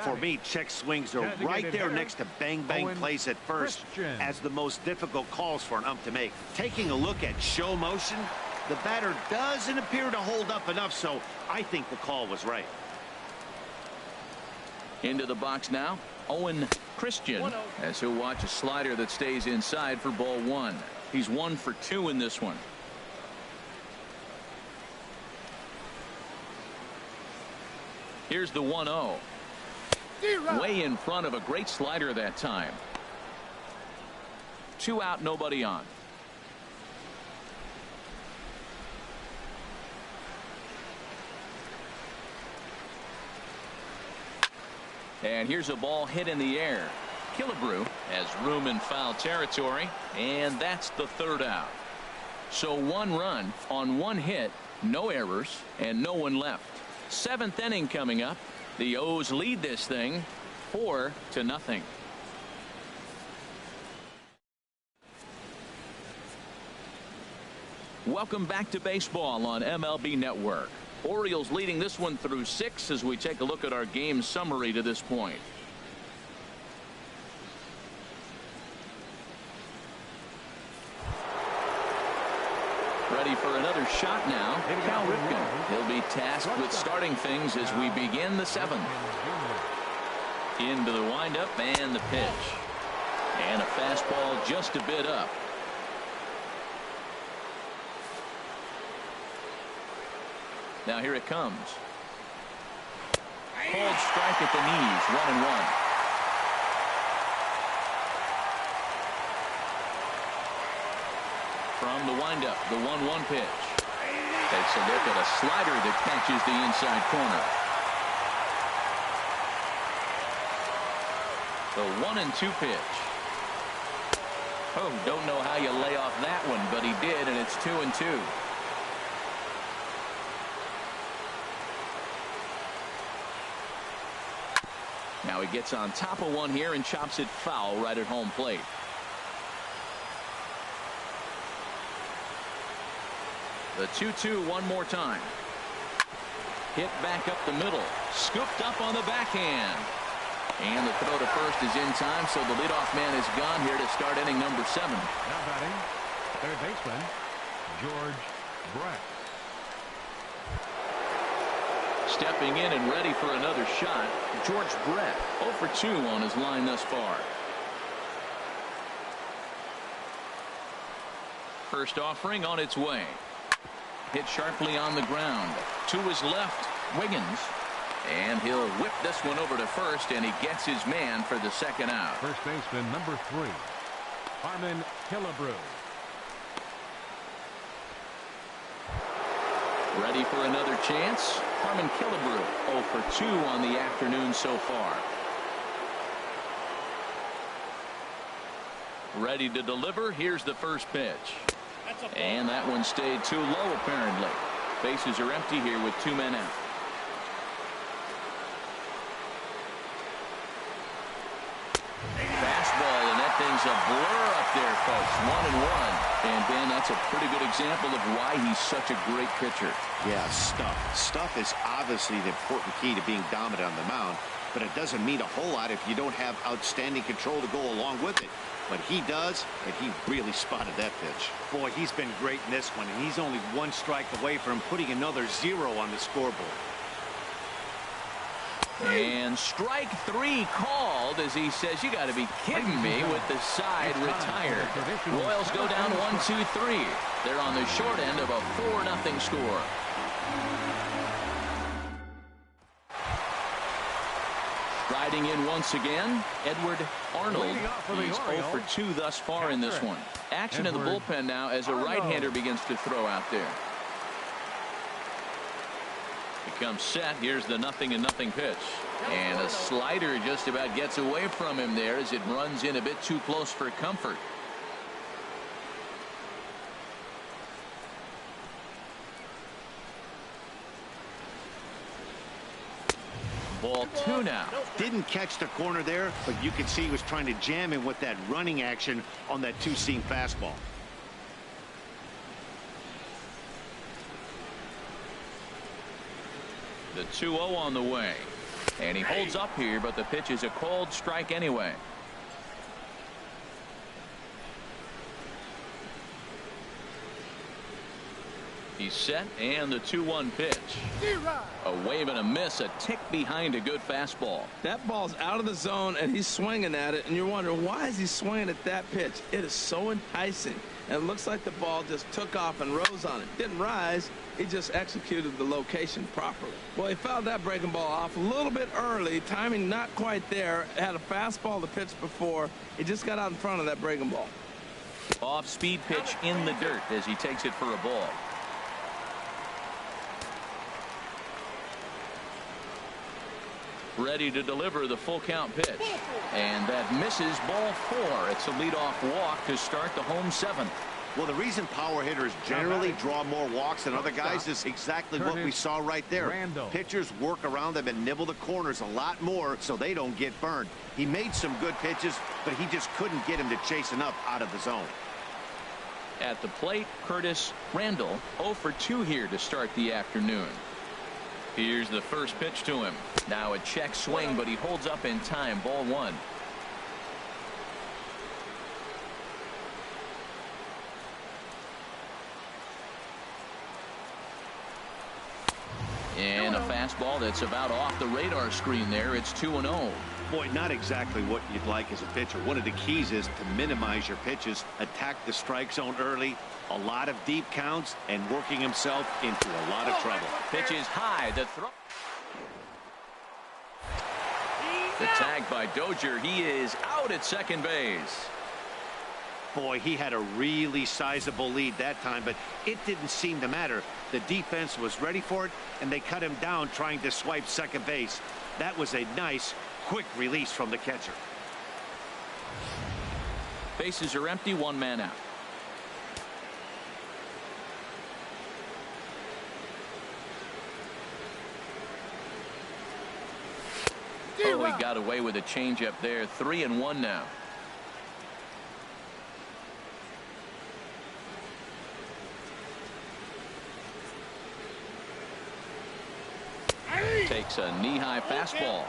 For me, check swings are right there next to bang-bang plays at first as the most difficult calls for an ump to make. Taking a look at show motion, the batter doesn't appear to hold up enough, so I think the call was right. Into the box now, Owen Christian, as he'll watch a slider that stays inside for ball 1. He's 1 for 2 in this one. Here's the 1-0. Way in front of a great slider that time. 2 out, nobody on. And here's a ball hit in the air. Killebrew has room in foul territory, and that's the 3rd out. So 1 run on 1 hit, no errors, and no one left. 7th inning coming up. The O's lead this thing 4-0. Welcome back to baseball on MLB Network. Orioles leading this one through 6 as we take a look at our game summary to this point. Ready for another shot now. Cal Ripken. He'll be tasked with starting things as we begin the 7th. Into the windup and the pitch. And a fastball just a bit up. Now here it comes. Called strike at the knees. 1-1. From the windup, the 1-1 pitch. Takes a look at a slider that catches the inside corner. The 1-2 pitch. Oh, don't know how you lay off that one, but he did, and it's 2-2. Now he gets on top of one here and chops it foul right at home plate. The 2-2 one more time. Hit back up the middle. Scooped up on the backhand. And the throw to first is in time, so the leadoff man is gone here to start inning number 7. Now batting, third baseman, George Brett. Stepping in and ready for another shot, George Brett. 0 for 2 on his line thus far. First offering on its way. Hit sharply on the ground. To his left, Wiggins. And he'll whip this one over to first, and he gets his man for the second out. First baseman number 3, Harmon Killebrew. Ready for another chance. Harmon Killebrew 0 for 2 on the afternoon so far. Ready to deliver. Here's the first pitch. And that one stayed too low apparently. Bases are empty here with 2 men out. Fastball, and that thing's a blur up there, folks. 1-1. And Ben, that's a pretty good example of why he's such a great pitcher. Yeah, stuff. Stuff is obviously the important key to being dominant on the mound, but it doesn't mean a whole lot if you don't have outstanding control to go along with it. But he does, and he really spotted that pitch. Boy, he's been great in this one, and he's only 1 strike away from putting another 0 on the scoreboard. And strike 3 called as he says, you got to be kidding me, with the side retired. Royals go down 1-2-3. They're on the short end of a 4-0 score. Riding in once again, Edward Arnold. He's 0 for 2 thus far in this one. Action in the bullpen now as a right-hander begins to throw out there. Becomes set. Here's the 0-0 pitch. And a slider just about gets away from him there as it runs in a bit too close for comfort. Ball 2 now. Didn't catch the corner there, but you can see he was trying to jam him with that running action on that 2-seam fastball. The 2-0 on the way. And he holds up here, but the pitch is a cold strike anyway. He's set, and the 2-1 pitch. A wave and a miss, a tick behind a good fastball. That ball's out of the zone, and he's swinging at it, and you're wondering, why is he swinging at that pitch? It is so enticing, and it looks like the ball just took off and rose on it. Didn't rise, he just executed the location properly. Well, he fouled that breaking ball off a little bit early, timing not quite there. Had a fastball to pitch before. He just got out in front of that breaking ball. Off-speed pitch in the dirt as he takes it for a ball. Ready to deliver the full count pitch. And that misses, ball 4. It's a leadoff walk to start the home 7th. Well, the reason power hitters generally draw more walks than other guys is exactly what we saw right there. Pitchers work around them and nibble the corners a lot more so they don't get burned. He made some good pitches, but he just couldn't get him to chase enough out of the zone. At the plate, Curtis Randall 0 for 2 here to start the afternoon. Here's the first pitch to him. Now a check swing, but he holds up in time. Ball 1. And a fastball that's about off the radar screen there. It's 2-0. Boy, not exactly what you'd like as a pitcher. One of the keys is to minimize your pitches, attack the strike zone early, a lot of deep counts, and working himself into a lot of trouble. Pitch is high. The throw. The tag by Dozier. He is out at second base. Boy, he had a really sizable lead that time, but it didn't seem to matter. The defense was ready for it, and they cut him down trying to swipe second base. That was a nice, quick release from the catcher. Bases are empty, 1 man out. Oh, he got away with a changeup there. 3-1 now. Takes a knee-high fastball.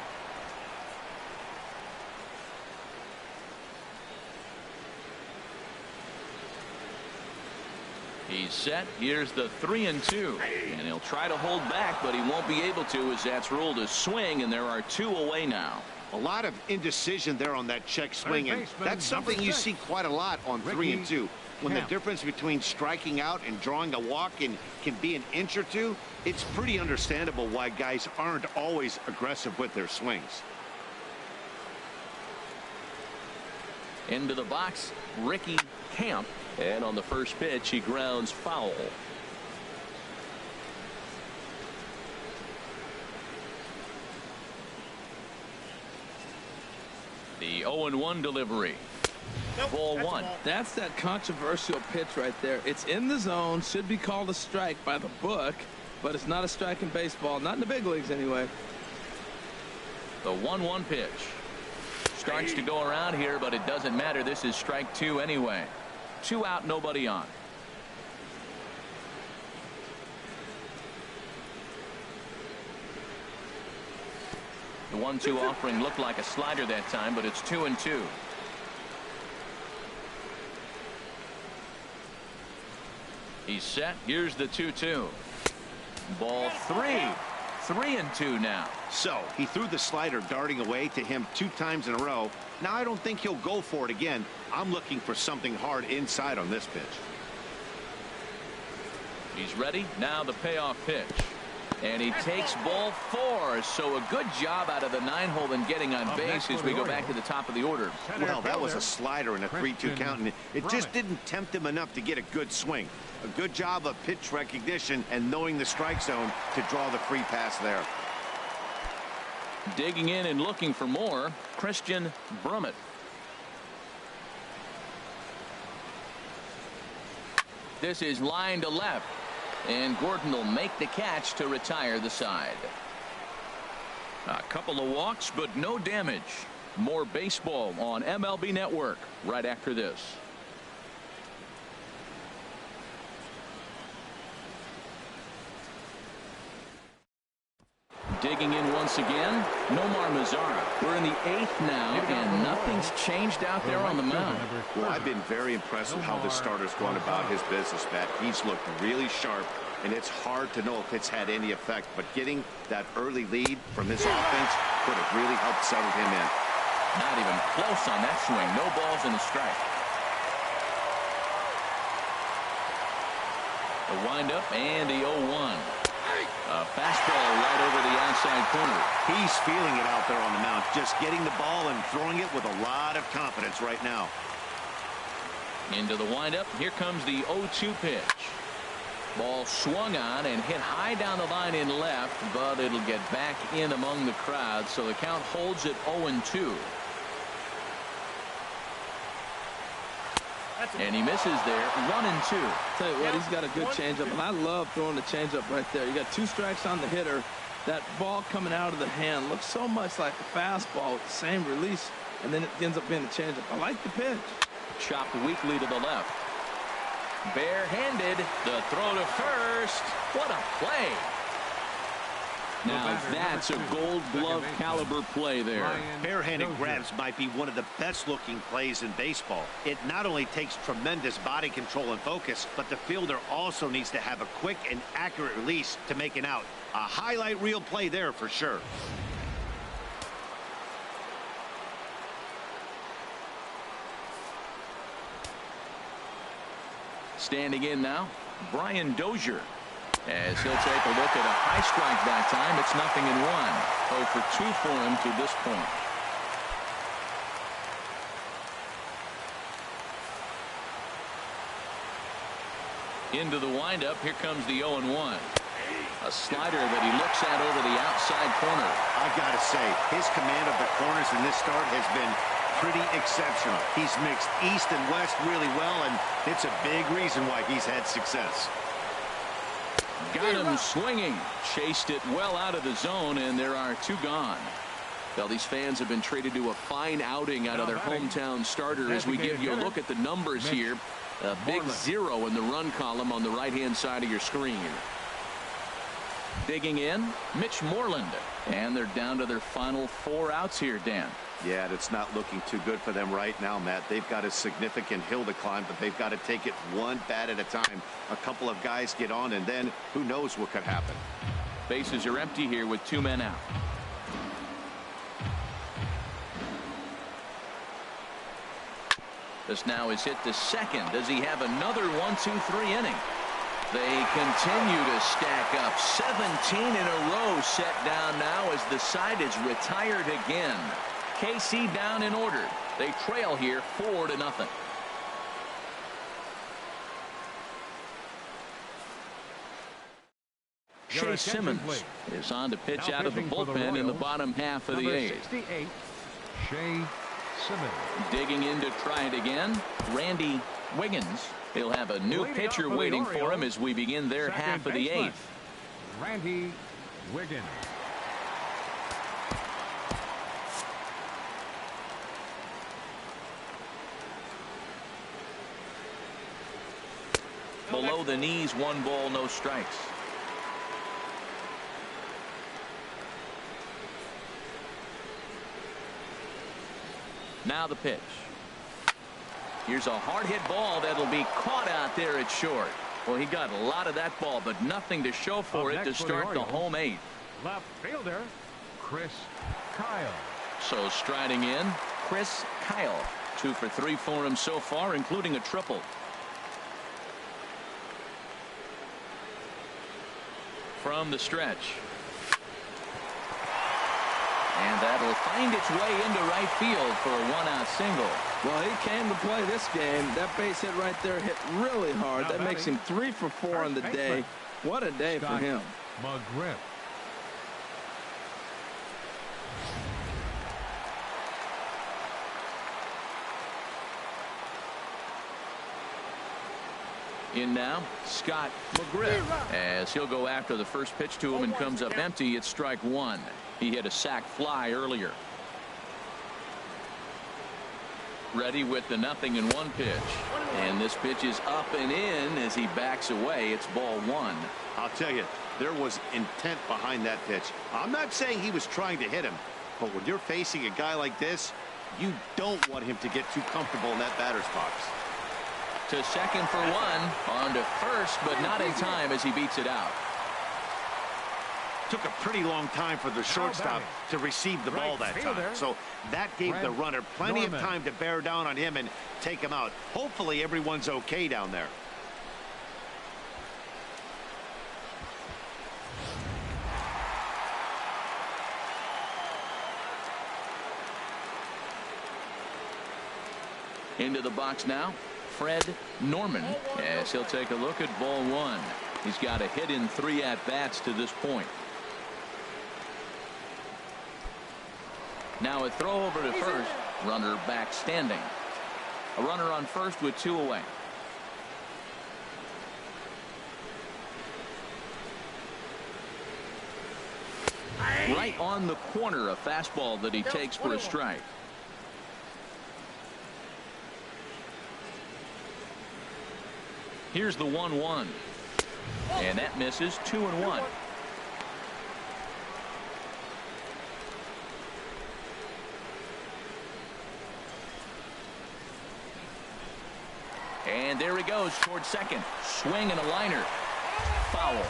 He's set. Here's the 3-2. And he'll try to hold back, but he won't be able to, as that's ruled a swing, and there are 2 away now. A lot of indecision there on that check swing, and that's something you see quite a lot on 3-2. When the difference between striking out and drawing a walk can be an inch or two, it's pretty understandable why guys aren't always aggressive with their swings. Into the box, Ricky Camp. And on the first pitch, he grounds foul. The 0-1 delivery. Ball 1. That's that controversial pitch right there. It's in the zone, should be called a strike by the book, but it's not a strike in baseball, not in the big leagues anyway. The 1-1 pitch. Starts to go around here, but it doesn't matter. This is strike 2 anyway. 2 out, nobody on. The 1-2 offering looked like a slider that time, but it's 2-2. He's set. Here's the 2-2. Ball 3. 3-2 now. So he threw the slider darting away to him 2 times in a row. Now I don't think he'll go for it again. I'm looking for something hard inside on this pitch. He's ready. Now the payoff pitch. And he takes ball 4. So a good job out of the 9-hole in getting on base as we go back to the top of the order. Well, that was a slider in a 3-2 count, and it just didn't tempt him enough to get a good swing. A good job of pitch recognition and knowing the strike zone to draw the free pass there. Digging in and looking for more, Christian Brummett. This is line to left, and Gordon will make the catch to retire the side. A couple of walks, but no damage. More baseball on MLB Network right after this. Digging in once again, Nomar Mazara. We're in the 8th now, and nothing's changed out there on the mound. Well, I've been very impressed with how this starter's going about his business, Matt. He's looked really sharp, and it's hard to know if it's had any effect. But getting that early lead from this offense could have really helped settle him in. Not even close on that swing. No balls and a strike. The windup and the 0-1. A fastball right over the outside corner. He's feeling it out there on the mound, just getting the ball and throwing it with a lot of confidence right now. Into the windup. Here comes the 0-2 pitch. Ball swung on and hit high down the line in left, but it'll get back in among the crowd, so the count holds at 0-2. And he misses there. 1-2. Tell you what, he's got a good changeup, and I love throwing the changeup right there. You got 2 strikes on the hitter. That ball coming out of the hand looks so much like a fastball with the same release, and then it ends up being a changeup. I like the pitch. Chopped weakly to the left. Barehanded. The throw to first. What a play. Now that's a Gold Glove caliber play there. Barehanded grabs might be one of the best looking plays in baseball. It not only takes tremendous body control and focus, but the fielder also needs to have a quick and accurate release to make an out. A highlight reel play there for sure. Standing in now, Brian Dozier. As he'll take a look at a high strike that time. It's 0-1. 0 for 2 for him to this point. Into the windup. Here comes the 0-1. A slider that he looks at over the outside corner. I gotta say, his command of the corners in this start has been pretty exceptional. He's mixed east and west really well, and it's a big reason why he's had success. Got him swinging. Chased it well out of the zone, and there are 2 gone. Well, these fans have been treated to a fine outing out of their hometown starter as we give you a look at the numbers here. A big 0 in the run column on the right-hand side of your screen. Digging in, Mitch Moreland. And they're down to their final 4 outs here, Dan. Yeah, it's not looking too good for them right now, Matt. They've got a significant hill to climb, but they've got to take it one bat at a time. A couple of guys get on, and then who knows what could happen. Bases are empty here with 2 men out. This now is hit to second. Does he have another 1-2-3 inning? They continue to stack up. 17 in a row set down now as the side is retired again. KC down in order. They trail here 4-0. Shea Simmons is on to pitch out of the bullpen in the bottom half of the 8th. 68, Shea Simmons. Digging in to try it again, Randy Wiggins. He'll have a new pitcher waiting for him as we begin their half of the 8th. Randy Wiggins. Below the knees, 1 ball, no strikes. Now the pitch. Here's a hard hit ball that'll be caught out there at short. Well, he got a lot of that ball, but nothing to show for it to start the home 8th. Left fielder, Chris Kyle. So striding in, Chris Kyle. 2 for 3 for him so far, including a triple. From the stretch. And that'll find its way into right field for a 1-out single. Well, he came to play this game. That base hit right there hit really hard. That makes him 3 for 4 on the day. What a day for him. McGriff. In now, Scott McGriff, as he'll go after the first pitch to him and comes up empty. It's strike 1. He hit a sac fly earlier. Ready with the 0-1 pitch. And this pitch is up and in as he backs away. It's ball 1. I'll tell you, there was intent behind that pitch. I'm not saying he was trying to hit him, but when you're facing a guy like this, you don't want him to get too comfortable in that batter's box. To second for 1. On to first, but not in time as he beats it out. Took a pretty long time for the shortstop to receive the ball that time. So that gave the runner plenty of time to bear down on him and take him out. Hopefully everyone's okay down there. Into the box now, Fred Norman, as he'll take a look at ball 1. He's got a hit in 3 at-bats to this point. Now a throw over to first. Runner back standing. A runner on first with 2 away. Right on the corner, a fastball that he takes for a strike. Here's the 1-1. And that misses. 2-1. And there he goes towards second. Swing and a liner. Foul.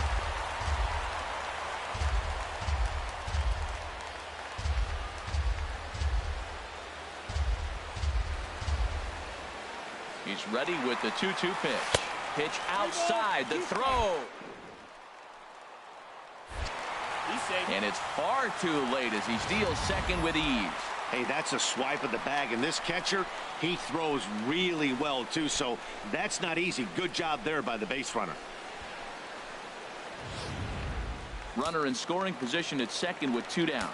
He's ready with the 2-2 pitch. Pitch outside. The throw. And it's far too late as he steals second with ease. Hey, that's a swipe of the bag, and this catcher, he throws really well too, so that's not easy. Good job there by the base runner. Runner in scoring position at second with 2 down.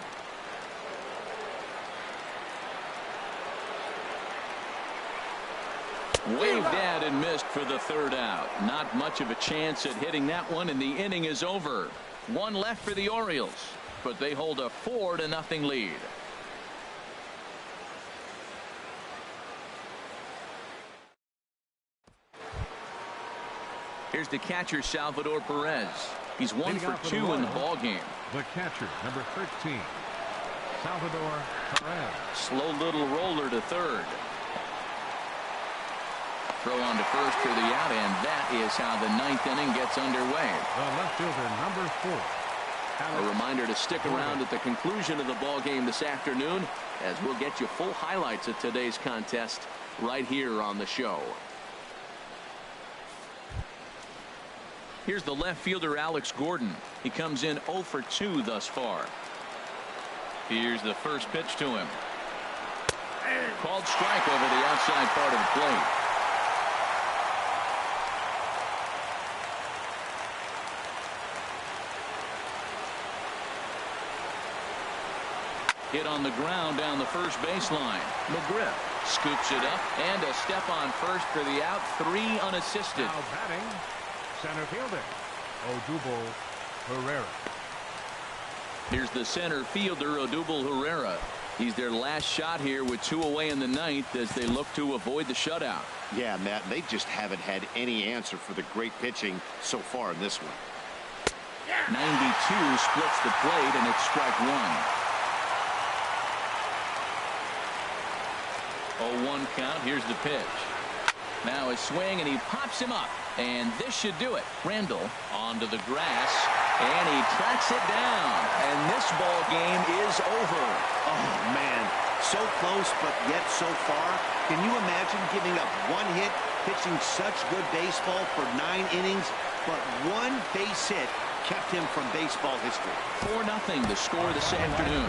Waved at and missed for the 3rd out. Not much of a chance at hitting that one, and the inning is over. 1 left for the Orioles, but they hold a 4-0 lead. Here's the catcher, Salvador Perez. He's 1 for 2 in the ball game. The catcher, number 13, Salvador Perez. Slow little roller to third. Throw on to first for the out, and that is how the 9th inning gets underway. The left fielder, number 4. A reminder to stick around at the conclusion of the ball game this afternoon, as we'll get you full highlights of today's contest right here on the show. Here's the left fielder, Alex Gordon. He comes in 0 for 2 thus far. Here's the first pitch to him. Called strike over the outside part of the plate. Hit on the ground down the first baseline. McGriff scoops it up, and a step on first for the out. 3 unassisted. Now batting, center fielder, Odubel Herrera. Here's the center fielder, Odubel Herrera. He's their last shot here with 2 away in the 9th as they look to avoid the shutout. Yeah, Matt, they just haven't had any answer for the great pitching so far in this one. 92 splits the plate, and it's strike 1. 0-1 count. Here's the pitch. Now a swing, and he pops him up, and this should do it. Randall onto the grass, and he tracks it down, and this ball game is over. Oh man, so close but yet so far. Can you imagine giving up 1 hit, pitching such good baseball for 9 innings, but 1 base hit kept him from baseball history? 4-0 the score this afternoon.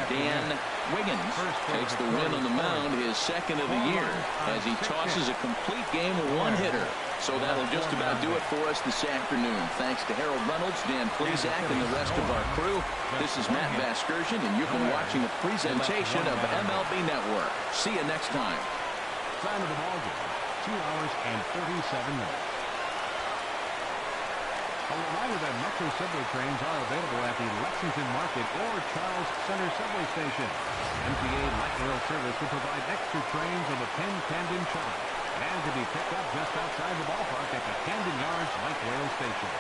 Dan Wiggins takes the win on the mound, his 2nd of the year, as he tosses a complete game with 1 hitter. So that'll just about do it for us this afternoon. Thanks to Harold Reynolds, Dan Plesac, and the rest of our crew. This is Matt Vasgersian, and you've been watching a presentation of MLB Network. See you next time. Time of the ball game, 2 hours and 37 minutes. A reminder that Metro Subway trains are available at the Lexington Market or Charles Center Subway Station. MTA Light Rail Service will provide extra trains on the Penn Camden Shuttle and to be picked up just outside the ballpark at the Camden Yards Light Rail Station.